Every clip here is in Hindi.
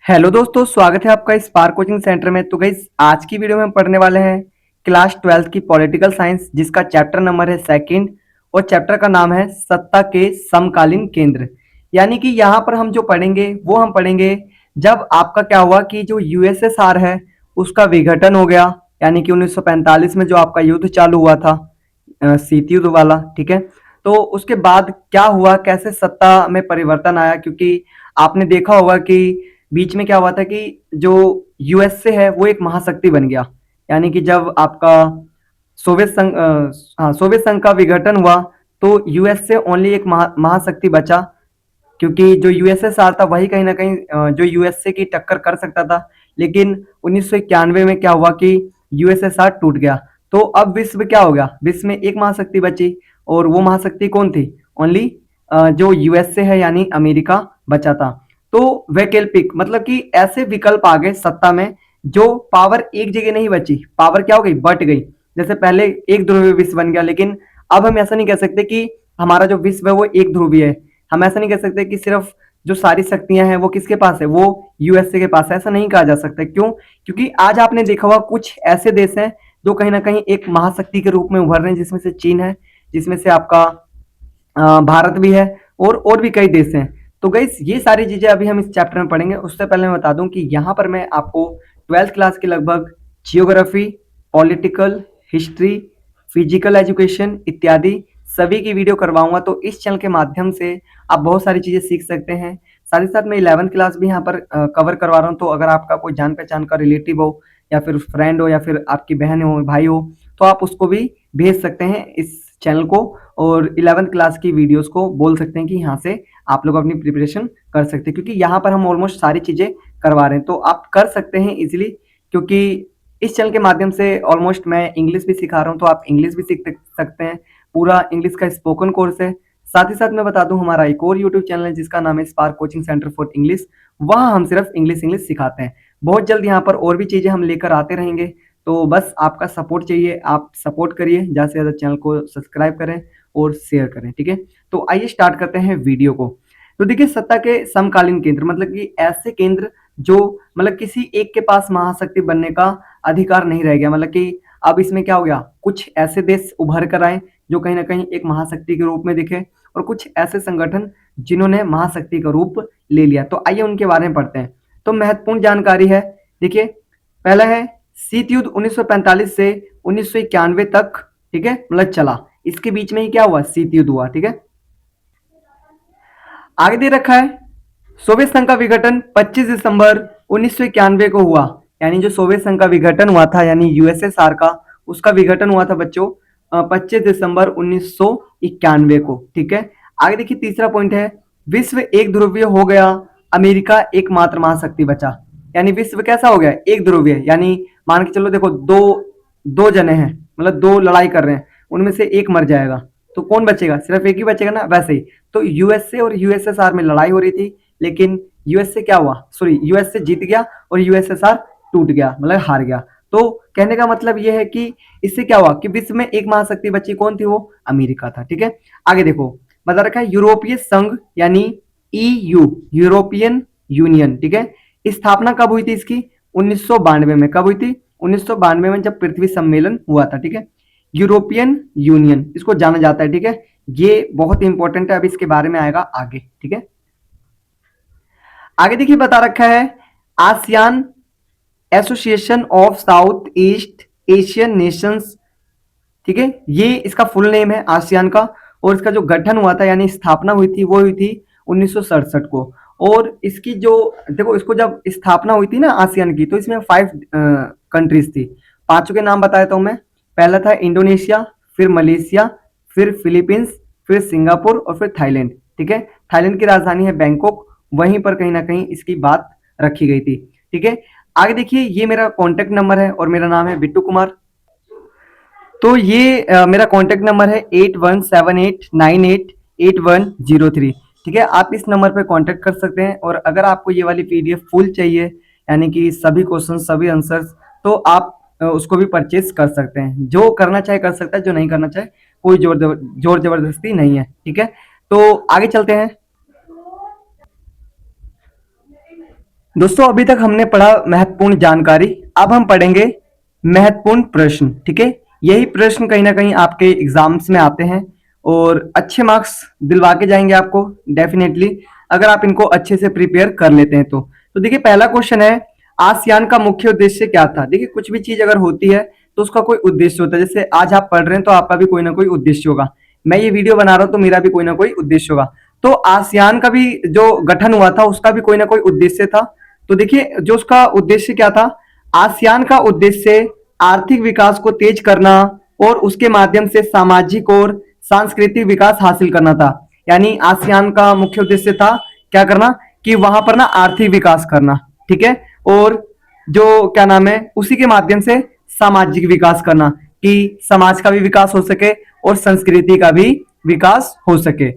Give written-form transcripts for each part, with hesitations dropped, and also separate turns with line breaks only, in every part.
हेलो दोस्तों, स्वागत है आपका स्पार्क कोचिंग सेंटर में। तो गाइस, आज की वीडियो में हम पढ़ने वाले हैं क्लास 12th की पॉलिटिकल साइंस, जिसका चैप्टर नंबर है सेकंड और चैप्टर का नाम है सत्ता के समकालीन केंद्र। यानी कि यहाँ पर हम जो पढ़ेंगे वो हम पढ़ेंगे जब आपका क्या हुआ कि जो यूएसएसआर है उसका विघटन हो गया। यानी कि 1945 में जो आपका युद्ध चालू हुआ था, शीत युद्ध वाला, ठीक है। तो उसके बाद क्या हुआ, कैसे सत्ता में परिवर्तन आया, क्योंकि आपने देखा होगा कि बीच में क्या हुआ था कि जो यूएसए है वो एक महाशक्ति बन गया। यानी कि जब आपका सोवियत संघ सोवियत संघ का विघटन हुआ तो यूएसए ओनली एक महाशक्ति बचा, क्योंकि जो यूएसएसआर था वही कहीं ना कहीं जो यूएसए की टक्कर कर सकता था। लेकिन 1991 में क्या हुआ कि यूएसएसआर टूट गया। तो अब विश्व क्या हो गया, विश्व में एक महाशक्ति बची, और वो महाशक्ति कौन थी? ओनली जो यूएसए है यानी अमेरिका बचा था। तो वैकल्पिक मतलब कि ऐसे विकल्प आ गए सत्ता में, जो पावर एक जगह नहीं बची, पावर क्या हो गई, बट गई। जैसे पहले एक ध्रुवीय विश्व बन गया, लेकिन अब हम ऐसा नहीं कह सकते कि हमारा जो विश्व है वो एक ध्रुवीय है। हम ऐसा नहीं कह सकते कि सिर्फ जो सारी शक्तियां हैं वो किसके पास है, वो यूएसए के पास है। ऐसा नहीं कहा जा सकता। क्यों? क्योंकि आज आपने देखा हुआ कुछ ऐसे देश हैं जो कहीं ना कहीं एक महाशक्ति के रूप में उभर रहे हैं, जिसमें से चीन है, जिसमें से आपका भारत भी है, और भी कई देश हैं। तो गाइस, ये सारी चीजें अभी हम इस चैप्टर में पढ़ेंगे। उससे पहले मैं बता दूं कि यहाँ पर मैं आपको 12th क्लास के लगभग geography, political, history, physical education इत्यादि सभी की वीडियो करवाऊंगा। तो इस चैनल के माध्यम से आप बहुत सारी चीजें सीख सकते हैं। साथ ही साथ मैं 11th क्लास भी यहाँ पर कवर करवा रहा हूँ। तो अगर आपका कोई जान पहचान का रिलेटिव हो, या फिर फ्रेंड हो, या फिर आपकी बहन हो, भाई हो, तो आप उसको भी भेज सकते हैं इस चैनल को, और 11th क्लास की वीडियोस को बोल सकते हैं कि यहाँ से आप लोग अपनी प्रिपरेशन कर सकते हैं, क्योंकि यहाँ पर हम ऑलमोस्ट सारी चीज़ें करवा रहे हैं। तो आप कर सकते हैं इजीली, क्योंकि इस चैनल के माध्यम से ऑलमोस्ट मैं इंग्लिश भी सिखा रहा हूँ, तो आप इंग्लिश भी सीख सकते हैं। पूरा इंग्लिश का स्पोकन कोर्स है। साथ ही साथ मैं बता दूं, हमारा एक और यूट्यूब चैनल है जिसका नाम है spark coaching centre for English. वहाँ हम सिर्फ इंग्लिश इंग्लिश सिखाते हैं। बहुत जल्द यहाँ पर और भी चीज़ें हम लेकर आते रहेंगे। तो बस आपका सपोर्ट चाहिए, आप सपोर्ट करिए, ज़्यादा से ज़्यादा चैनल को सब्सक्राइब करें और शेयर करें, ठीक है। तो आइए स्टार्ट करते हैं वीडियो को। तो देखिए, सत्ता के समकालीन केंद्र मतलब कि ऐसे केंद्र जो मतलब किसी एक के पास महाशक्ति बनने का अधिकार नहीं रह गया। मतलब कि अब इसमें क्या हो गया, कुछ ऐसे देश उभर कर आए जो कहीं ना कहीं एक महाशक्ति के रूप में दिखे, और कुछ ऐसे संगठन जिन्होंने महाशक्ति का रूप ले लिया। तो आइए उनके बारे में पढ़ते हैं। तो महत्वपूर्ण जानकारी है, देखिए, पहला है शीत युद्ध 1945 से 1991 तक, ठीक है, मतलब चला। इसके बीच में ही क्या हुआ, शीत युद्ध हुआ, ठीक है। आगे दे रखा है सोवियत संघ का विघटन 25 दिसंबर 1991 को हुआ। यानी जो सोवियत संघ का विघटन हुआ था, यानी यूएसएसआर का, उसका विघटन हुआ था बच्चों 25 दिसंबर 1991 को, ठीक है। आगे देखिए, तीसरा पॉइंट है विश्व एक ध्रुवीय हो गया, अमेरिका एकमात्र महाशक्ति बचा। यानी विश्व कैसा हो गया, एक ध्रुवीय। यानी मान के चलो, देखो, दो दो जने हैं, मतलब दो लड़ाई कर रहे हैं, उनमें से एक मर जाएगा तो कौन बचेगा, सिर्फ एक ही बचेगा ना। वैसे ही तो यूएसए और यूएसएसआर में लड़ाई हो रही थी, लेकिन यूएसए क्या हुआ, सॉरी, यूएसए जीत गया और यूएसएसआर टूट गया, मतलब हार गया। तो कहने का मतलब यह है कि इससे क्या हुआ कि विश्व में एक महाशक्ति बची, कौन थी, वो अमेरिका था, ठीक है। आगे देखो, बता रखा है यूरोपीय संघ यानी ईयू, यूरोपियन यूनियन, ठीक है। स्थापना कब हुई थी इसकी, 1992 में। कब हुई थी, 1992 में, जब पृथ्वी सम्मेलन हुआ था, ठीक है। यूरोपियन यूनियन इसको जाना जाता है, ठीक है। ये बहुत इंपॉर्टेंट है, अब इसके बारे में आएगा आगे, ठीक है। आगे देखिए, बता रखा है ASEAN association of south east Asian Nations, ठीक है। ये इसका फुल नेम है आसियान का, और इसका जो गठन हुआ था यानी स्थापना हुई थी वो हुई थी 1967 को। और इसकी जो, देखो, इसको जब स्थापना हुई थी ना आसियान की, तो इसमें 5 कंट्रीज थी। पांचों के नाम बताया था मैं। पहला था इंडोनेशिया, फिर मलेशिया, फिर फिलीपींस, फिर सिंगापुर और फिर थाईलैंड, ठीक है। थाईलैंड की राजधानी है बैंकॉक, वहीं पर कहीं ना कहीं इसकी बात रखी गई थी, ठीक है। आगे देखिए, ये मेरा कॉन्टेक्ट नंबर है और मेरा नाम है बिट्टू कुमार। तो ये मेरा कॉन्टेक्ट नंबर है 8178988103, ठीक है। आप इस नंबर पे कांटेक्ट कर सकते हैं, और अगर आपको ये वाली पीडीएफ फुल चाहिए, यानी कि सभी क्वेश्चन सभी आंसर्स, तो आप उसको भी परचेज कर सकते हैं। जो करना चाहे कर सकता है, जो नहीं करना चाहे कोई जोर जबरदस्ती नहीं है, ठीक है। तो आगे चलते हैं। दोस्तों अभी तक हमने पढ़ा महत्वपूर्ण जानकारी, अब हम पढ़ेंगे महत्वपूर्ण प्रश्न। ठीक है, यही प्रश्न कहीं ना कहीं आपके एग्जाम्स में आते हैं और अच्छे मार्क्स दिलवा के जाएंगे आपको डेफिनेटली, अगर आप इनको अच्छे से प्रिपेयर कर लेते हैं तो देखिए पहला क्वेश्चन है, आसियान का मुख्य उद्देश्य क्या था। देखिए कुछ भी चीज अगर होती है तो उसका कोई उद्देश्य होता है, जैसे आज आप पढ़ रहे हैं तो आपका भी कोई ना कोई उद्देश्य होगा, मैं ये वीडियो बना रहा हूं तो मेरा भी कोई ना कोई उद्देश्य होगा। तो आसियान का भी जो गठन हुआ था उसका भी कोई ना कोई उद्देश्य था। तो देखिए जो उसका उद्देश्य क्या था, आसियान का उद्देश्य आर्थिक विकास को तेज करना और उसके माध्यम से सामाजिक और सांस्कृतिक विकास हासिल करना था। यानी आसियान का मुख्य उद्देश्य था क्या करना, कि वहां पर ना आर्थिक विकास करना, ठीक है, और जो क्या नाम है उसी के माध्यम से सामाजिक विकास करना, कि समाज का भी विकास हो सके और संस्कृति का भी विकास हो सके।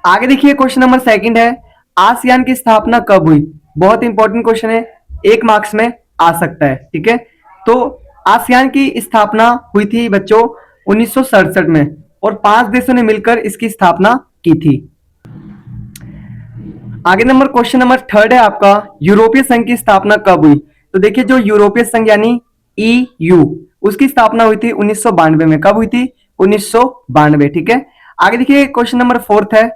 आगे देखिए क्वेश्चन नंबर सेकंड है, आसियान की स्थापना कब हुई। बहुत इंपॉर्टेंट क्वेश्चन है, एक मार्क्स में आ सकता है। ठीक है, तो आसियान की स्थापना हुई थी बच्चों 1967 में और 5 देशों ने मिलकर इसकी स्थापना की थी। आगे नंबर क्वेश्चन नंबर थर्ड है आपका, यूरोपीय संघ की स्थापना कब हुई। तो देखिए जो यूरोपीय संघ यानी ईयू, उसकी स्थापना हुई थी 1992 में। कब हुई थी, 1992। ठीक है, आगे देखिए क्वेश्चन नंबर फोर्थ है,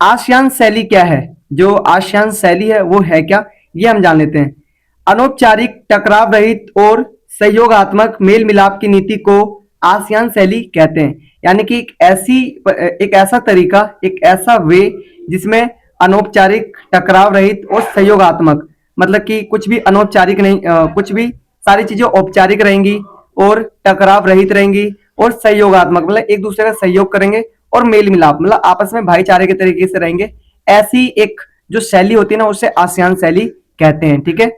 आसियान शैली क्या है। जो आसियान शैली है वो है क्या, ये हम जान लेते हैं। अनौपचारिक, टकराव रहित और सहयोगात्मक मेल मिलाप की नीति को आसियान शैली कहते हैं। यानी कि एक ऐसा तरीका, एक ऐसा वे जिसमें अनौपचारिक, टकराव रहित और सहयोगात्मक, मतलब कि कुछ भी अनौपचारिक नहीं, कुछ भी सारी चीजें औपचारिक रहेंगी और टकराव रहित रहेंगी और सहयोगात्मक मतलब एक दूसरे का सहयोग करेंगे और मेल मिलाप मतलब आपस में भाईचारे के तरीके से रहेंगे, ऐसी एक जो शैली होती है ना उसे आसियान शैली कहते हैं। ठीक है,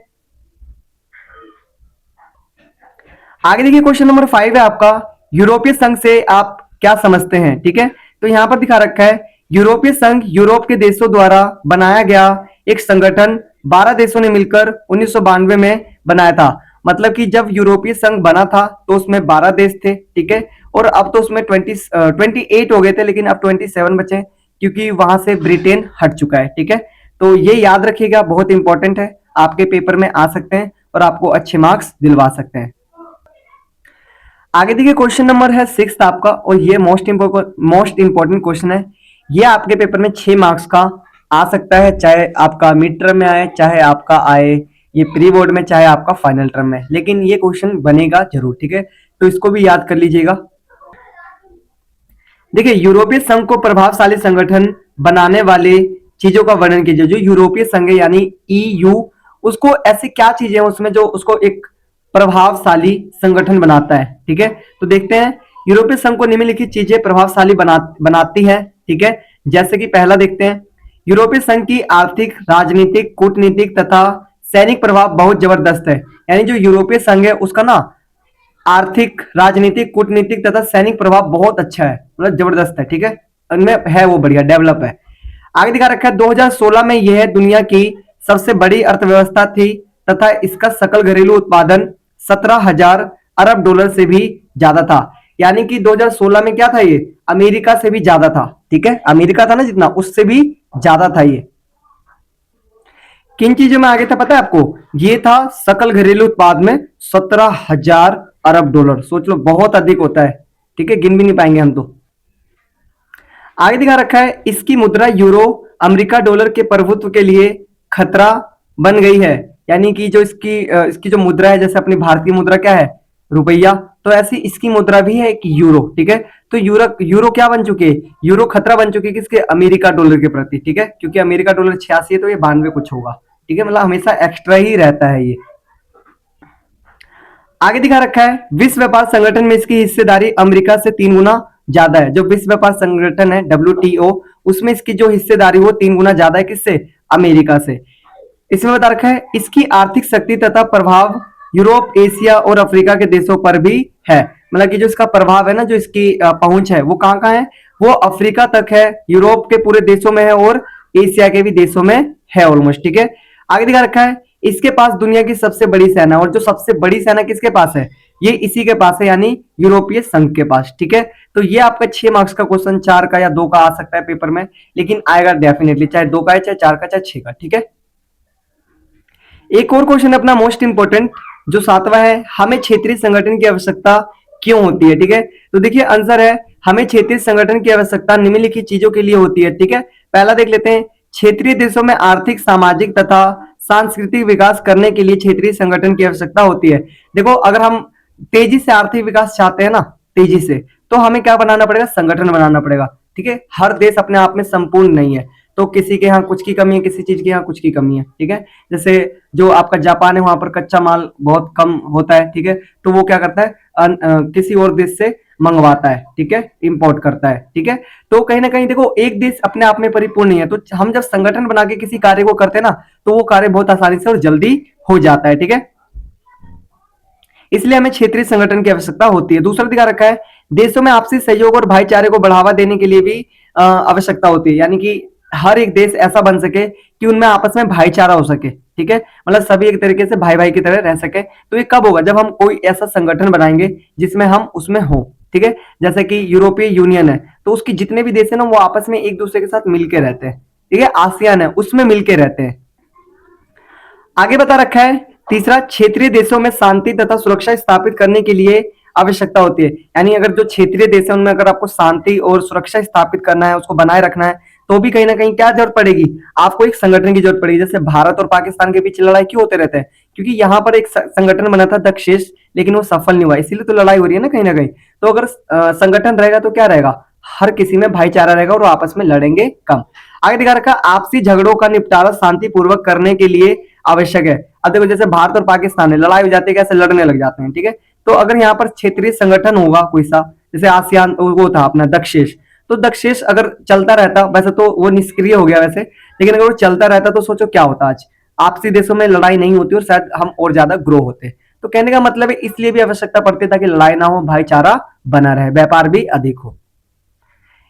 आगे देखिए क्वेश्चन नंबर 5 है आपका, यूरोपीय संघ से आप क्या समझते हैं। ठीक है, तो यहां पर दिखा रखा है, यूरोपीय संघ यूरोप के देशों द्वारा बनाया गया एक संगठन, 12 देशों ने मिलकर 1992 में बनाया था। मतलब कि जब यूरोपीय संघ बना था तो उसमें 12 देश थे। ठीक है, और अब तो उसमें 28 हो गए थे, लेकिन अब 27 बचे क्योंकि वहां से ब्रिटेन हट चुका है। ठीक है, तो ये याद रखिएगा, बहुत इंपॉर्टेंट है, आपके पेपर में आ सकते हैं और आपको अच्छे मार्क्स दिलवा सकते हैं। आगे देखिए क्वेश्चन नंबर है 6 आपका, और ये मोस्ट इंपॉर्टेंट क्वेश्चन है। ये आपके पेपर में 6 मार्क्स का आ सकता है, चाहे आपका मिड टर्म में आए, चाहे आपका आए ये प्री बोर्ड में, चाहे आपका फाइनल टर्म में, लेकिन ये क्वेश्चन बनेगा जरूर। ठीक है, तो इसको भी याद कर लीजिएगा। देखिए यूरोपीय संघ को प्रभावशाली संगठन बनाने वाले चीजों का वर्णन कीजिए। जो यूरोपीय संघ है यानी ईयू, उसको ऐसी क्या चीजें हैं उसमें जो उसको एक प्रभावशाली संगठन बनाता है। ठीक है, तो देखते हैं, यूरोपीय संघ को निम्नलिखित चीजें प्रभावशाली बनाती है। ठीक है, जैसे कि पहला देखते हैं, यूरोपीय संघ की आर्थिक, राजनीतिक, कूटनीतिक तथा सैनिक प्रभाव बहुत जबरदस्त है। यानी जो यूरोपीय संघ है उसका ना आर्थिक, राजनीतिक, कूटनीतिक तथा सैनिक प्रभाव बहुत अच्छा है, मतलब जबरदस्त है। ठीक है, उनमें है वो बढ़िया डेवलप है। आगे दिखा रखा है 2016 में यह दुनिया की सबसे बड़ी अर्थव्यवस्था थी तथा इसका सकल घरेलू उत्पादन 17,000 अरब डॉलर से भी ज्यादा था। यानी कि 2016 में क्या था, ये अमेरिका से भी ज्यादा था। ठीक है, अमेरिका था ना जितना, उससे भी ज्यादा था ये। किन चीजों में आगे था पता है आपको, ये था सकल घरेलू उत्पाद में 17,000 अरब डॉलर। सोच लो बहुत अधिक होता है। ठीक है, गिन भी नहीं पाएंगे हम तो। आगे दिखा रखा है, इसकी मुद्रा यूरो अमेरिका डॉलर के प्रभुत्व के लिए खतरा बन गई है। यानी कि जो इसकी जो मुद्रा है, जैसे अपनी भारतीय मुद्रा क्या है, रुपया, तो ऐसी इसकी मुद्रा भी है कि यूरो। ठीक है, तो यूरो क्या बन चुके, यूरो खतरा बन चुके किसके, अमेरिका डॉलर के प्रति। ठीक है, क्योंकि अमेरिका डॉलर 86 है तो ये 92 कुछ होगा। ठीक है, मतलब हमेशा एक्स्ट्रा ही रहता है ये। आगे दिखा रखा है, विश्व व्यापार संगठन में इसकी हिस्सेदारी अमेरिका से 3 गुना ज्यादा है। जो विश्व व्यापार संगठन है WTO, उसमें इसकी जो हिस्सेदारी वो 3 गुना ज्यादा है, किससे, अमेरिका से। इसमें बता रखा है, इसकी आर्थिक शक्ति तथा प्रभाव यूरोप, एशिया और अफ्रीका के देशों पर भी है। मतलब कि जो इसका प्रभाव है ना, जो इसकी पहुंच है वो कहाँ कहाँ है, वो अफ्रीका तक है, यूरोप के पूरे देशों में है और एशिया के भी देशों में है ऑलमोस्ट। ठीक है, आगे दिखा रखा है, इसके पास दुनिया की सबसे बड़ी सेना, और जो सबसे बड़ी सेना किसके पास है, ये इसी के पास है, यानी यूरोपीय संघ के पास। ठीक है, तो ये आपका 6 मार्क्स का क्वेश्चन 4 का या 2 का आ सकता है पेपर में, लेकिन आएगा डेफिनेटली, चाहे 2 का है, चाहे 4 का, चाहे 6 का। ठीक है, एक और क्वेश्चन है अपना मोस्ट इंपोर्टेंट, जो सातवां है, हमें क्षेत्रीय संगठन की आवश्यकता क्यों होती है? ठीक है, तो देखिए आंसर है, हमें क्षेत्रीय संगठन की आवश्यकता निम्नलिखित चीजों के लिए होती है। ठीक है, पहला देख लेते हैं, क्षेत्रीय देशों में आर्थिक, सामाजिक तथा सांस्कृतिक विकास करने के लिए क्षेत्रीय संगठन की आवश्यकता होती है। देखो, अगर हम तेजी से आर्थिक विकास चाहते हैं ना, तेजी से, तो हमें क्या बनाना पड़ेगा? संगठन बनाना पड़ेगा। ठीक है, हर देश अपने आप में संपूर्ण नहीं है, तो किसी के यहाँ कुछ की कमी है, किसी चीज के यहाँ कुछ की कमी है। ठीक है, जैसे जो आपका जापान है, वहां पर कच्चा माल बहुत कम होता है। ठीक है, तो वो क्या करता है, किसी और देश से मंगवाता है। ठीक है, इंपोर्ट करता है। ठीक है, तो कहीं ना कहीं देखो, एक देश अपने आप में परिपूर्ण नहीं है, तो हम जब संगठन बना के किसी कार्य को करते हैं ना, तो वो कार्य बहुत आसानी से और जल्दी हो जाता है। ठीक है, इसलिए हमें क्षेत्रीय संगठन की आवश्यकता होती है। दूसरा दिखा रखा है, देशों में आपसी सहयोग और भाईचारे को बढ़ावा देने के लिए भी आवश्यकता होती है, यानी कि हर एक देश ऐसा बन सके कि उनमें आपस में भाईचारा हो सके। ठीक है, मतलब सभी एक तरीके से भाई भाई की तरह रह सके। तो ये कब होगा? जब हम कोई ऐसा संगठन बनाएंगे जिसमें हम उसमें हो। ठीक है, जैसे कि यूरोपीय यूनियन है, तो उसके जितने भी देश है ना, वो आपस में एक दूसरे के साथ मिलके रहते हैं। ठीक है, आसियान है, उसमें मिलके रहते हैं। आगे बता रखा है, तीसरा, क्षेत्रीय देशों में शांति तथा सुरक्षा स्थापित करने के लिए आवश्यकता होती है, यानी अगर जो क्षेत्रीय देश है उनमें अगर आपको शांति और सुरक्षा स्थापित करना है, उसको बनाए रखना है, तो भी कहीं ना कहीं क्या जरूरत पड़ेगी? आपको एक संगठन की जरूरत पड़ेगी। जैसे भारत और पाकिस्तान के बीच लड़ाई क्यों होते रहते हैं? क्योंकि यहाँ पर एक संगठन बना था दक्षेश, लेकिन वो सफल नहीं हुआ, इसीलिए तो लड़ाई हो रही है ना कहीं ना कहीं। तो अगर संगठन रहेगा तो क्या रहेगा? हर किसी में भाईचारा रहेगा और आपस में लड़ेंगे कम। आगे दिखा रखा, आपसी झगड़ों का निपटारा शांतिपूर्वक करने के लिए आवश्यक है। अब देखो, जैसे भारत और पाकिस्तान है, लड़ाई हो जाती है, कैसे लड़ने लग जाते हैं। ठीक है, तो अगर यहाँ पर क्षेत्रीय संगठन होगा कोई सा, जैसे आसियान वो था अपना दक्षेश, तो दक्षेश अगर चलता रहता, वैसे तो वो निष्क्रिय हो गया वैसे, लेकिन अगर वो चलता रहता तो सोचो क्या होता आज, आपसी देशों में लड़ाई नहीं होती और शायद हम और ज्यादा ग्रो होते। तो कहने का मतलब है, इसलिए भी आवश्यकता पड़ती है ताकि लड़ाई ना हो, भाईचारा बना रहे, व्यापार भी अधिक हो।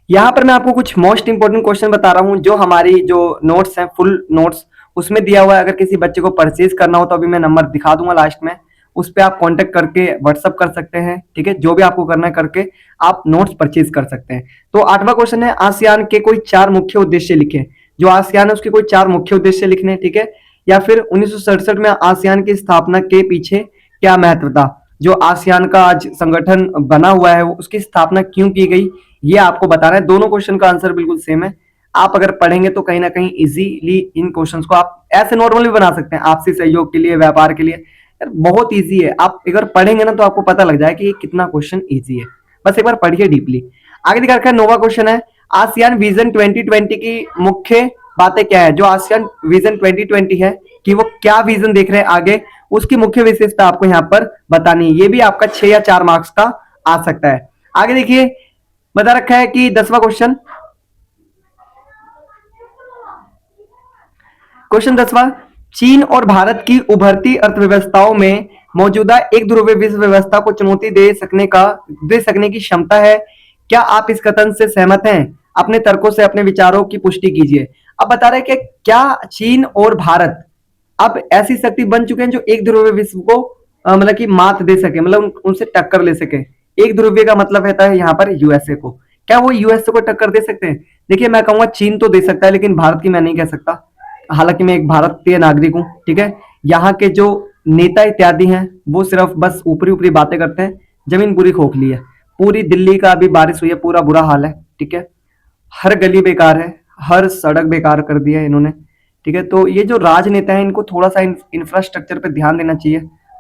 यहाँ पर मैं आपको कुछ मोस्ट इंपोर्टेंट क्वेश्चन बता रहा हूँ, जो हमारी जो नोट्स हैं, फुल नोट्स, उसमें दिया हुआ है। अगर किसी बच्चे को परचेज करना हो तो अभी मैं नंबर दिखा दूंगा लास्ट में, उस पर आप कांटेक्ट करके व्हाट्सअप कर सकते हैं। ठीक है, जो भी आपको करना है करके आप नोट्स परचेज कर सकते हैं। तो आठवां क्वेश्चन है, आसियान के कोई 4 मुख्य उद्देश्य लिखें। जो आसियान है उसके कोई 4 मुख्य उद्देश्य लिखने। ठीक है, या फिर 1967 में आसियान की स्थापना के पीछे क्या महत्व था? जो आसियान का आज संगठन बना हुआ है, उसकी स्थापना क्यों की गई, ये आपको बताना है। दोनों क्वेश्चन का आंसर बिल्कुल सेम है। आप अगर पढ़ेंगे तो कहीं ना कहीं इजीली इन क्वेश्चंस को आप ऐसे नॉर्मल भी बना सकते हैं, आपसी सहयोग के लिए, व्यापार के लिए। यार बहुत इजी है, आप अगर पढ़ेंगे ना तो आपको पता लग जाए कि ये कितना क्वेश्चन इजी है। बस एक बार पढ़िए डीपली। आगे दिखा रखा है, नोवा क्वेश्चन है, आसियान विजन 2020 की मुख्य बातें क्या है? जो आसियान विजन 2020 है कि वो क्या विजन देख रहे हैं आगे, उसकी मुख्य विशेषता आपको यहाँ पर बतानी है। ये भी आपका 6 या 4 मार्क्स का आ सकता है। आगे देखिए, बता रखा है कि 10वां क्वेश्चन, क्वेश्चन 10वां, चीन और भारत की उभरती अर्थव्यवस्थाओं में मौजूदा एक ध्रुवीय विश्व व्यवस्था को चुनौती दे सकने की क्षमता है। क्या आप इस कथन से सहमत हैं? अपने तर्कों से अपने विचारों की पुष्टि कीजिए। अब बता रहे हैं कि क्या चीन और भारत अब ऐसी शक्ति बन चुके हैं जो एक ध्रुवीय विश्व को मतलब कि मात दे सके, मतलब उनसे टक्कर ले सके। एक ध्रुवीय का मतलब रहता है यहाँ पर यूएसए को। क्या वो यूएसए को टक्कर दे सकते हैं? देखिए, मैं कहूंगा चीन तो दे सकता है, लेकिन भारत की मैं नहीं कह सकता। हालांकि मैं एक भारतीय नागरिक हूं। ठीक है, यहाँ के जो नेता इत्यादि हैं वो सिर्फ बस ऊपरी ऊपरी बातें करते हैं, जमीन पूरी खोखली है। पूरी दिल्ली का अभी बारिश हुई है, पूरा बुरा हाल है। ठीक है, हर गली बेकार है, हर सड़क बेकार कर दिया है इन्होंने। ठीक है, तो ये जो राजनेता है इनको थोड़ा सा इंफ्रास्ट्रक्चर पे ध्यान देना चाहिए,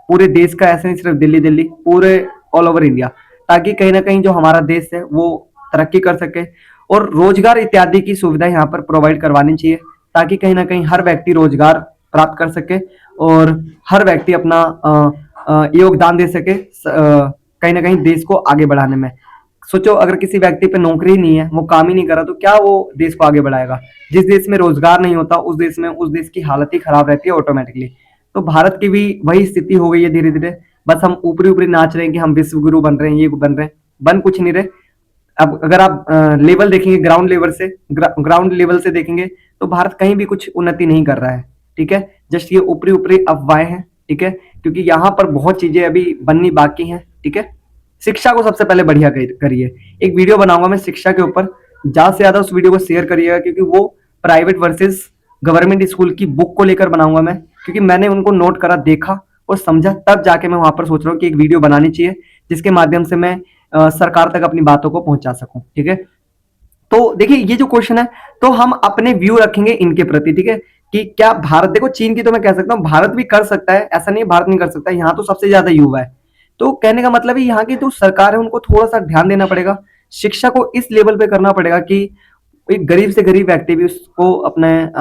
पूरे देश का, ऐसे नहीं सिर्फ दिल्ली दिल्ली, पूरे ऑल ओवर इंडिया, ताकि कहीं ना कहीं जो हमारा देश है वो तरक्की कर सके। और रोजगार इत्यादि की सुविधा यहाँ पर प्रोवाइड करवानी चाहिए, ताकि कहीं ना कहीं हर व्यक्ति रोजगार प्राप्त कर सके और हर व्यक्ति अपना योगदान दे सके कहीं ना कहीं देश को आगे बढ़ाने में। सोचो, अगर किसी व्यक्ति पे नौकरी नहीं है, वो काम ही नहीं कर रहा, तो क्या वो देश को आगे बढ़ाएगा? जिस देश में रोजगार नहीं होता उस देश में उस देश की हालत ही खराब रहती है ऑटोमेटिकली। तो भारत की भी वही स्थिति हो गई है धीरे धीरे। बस हम ऊपरी ऊपरी नाच रहे हैं कि हम विश्व गुरु बन रहे हैं, ये बन रहे हैं, बन कुछ नहीं रहे। अब अगर आप लेवल देखेंगे, ग्राउंड लेवल से देखेंगे, तो भारत कहीं भी कुछ उन्नति नहीं कर रहा है। ठीक है, जस्ट ये ऊपरी ऊपरी अफवाहें हैं। ठीक है, क्योंकि यहाँ पर बहुत चीजें अभी बननी बाकी हैं। ठीक है, शिक्षा को सबसे पहले बढ़िया करिए। एक वीडियो बनाऊंगा मैं शिक्षा के ऊपर, ज्यादा से ज्यादा उस वीडियो को शेयर करिएगा, क्योंकि वो प्राइवेट वर्सेस गवर्नमेंट स्कूल की बुक को लेकर बनाऊंगा मैं। क्योंकि मैंने उनको नोट करा, देखा और समझा, तब जाके मैं वहां पर सोच रहा हूँ कि एक वीडियो बनानी चाहिए जिसके माध्यम से मैं सरकार तक अपनी बातों को पहुंचा सकूं। ठीक है, तो देखिए ये जो क्वेश्चन है, तो हम अपने व्यू रखेंगे इनके प्रति। ठीक है, कि क्या भारत, देखो चीन की तो मैं कह सकता हूँ भारत भी कर सकता है, ऐसा नहीं है भारत नहीं कर सकता, यहाँ तो सबसे ज्यादा युवा है। तो कहने का मतलब है यहाँ की जो सरकार है उनको थोड़ा सा ध्यान देना पड़ेगा, शिक्षा को इस लेवल पे करना पड़ेगा कि एक गरीब से गरीब व्यक्ति भी उसको अपने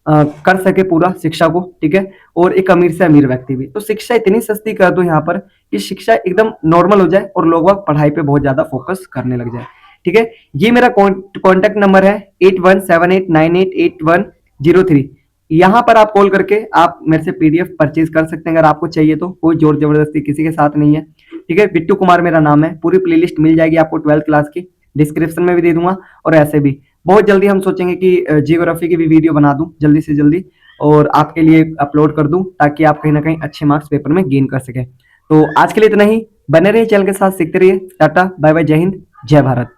कर सके पूरा शिक्षा को। ठीक है, और एक अमीर से अमीर व्यक्ति भी, तो शिक्षा इतनी सस्ती कर दो यहाँ पर कि शिक्षा एकदम नॉर्मल हो जाए और लोग वह पढ़ाई पे बहुत ज्यादा फोकस करने लग जाए। ठीक है, ये मेरा कॉन्टैक्ट नंबर है 8178988103। यहाँ पर आप कॉल करके आप मेरे से पीडीएफ परचेज कर सकते हैं अगर आपको चाहिए तो, कोई जोर जबरदस्ती किसी के साथ नहीं है। ठीक है, बिट्टू कुमार मेरा नाम है, पूरी प्लेलिस्ट मिल जाएगी आपको 12th क्लास की, डिस्क्रिप्शन में भी दे दूंगा। और ऐसे भी बहुत जल्दी हम सोचेंगे कि जियोग्राफी की भी वीडियो बना दूं जल्दी से जल्दी और आपके लिए अपलोड कर दूं, ताकि आप कहीं ना कहीं अच्छे मार्क्स पेपर में गेन कर सके। तो आज के लिए इतना ही, बने रहिए चैनल के साथ, सीखते रहिए। टाटा बाय बाय, जय हिंद, जय भारत।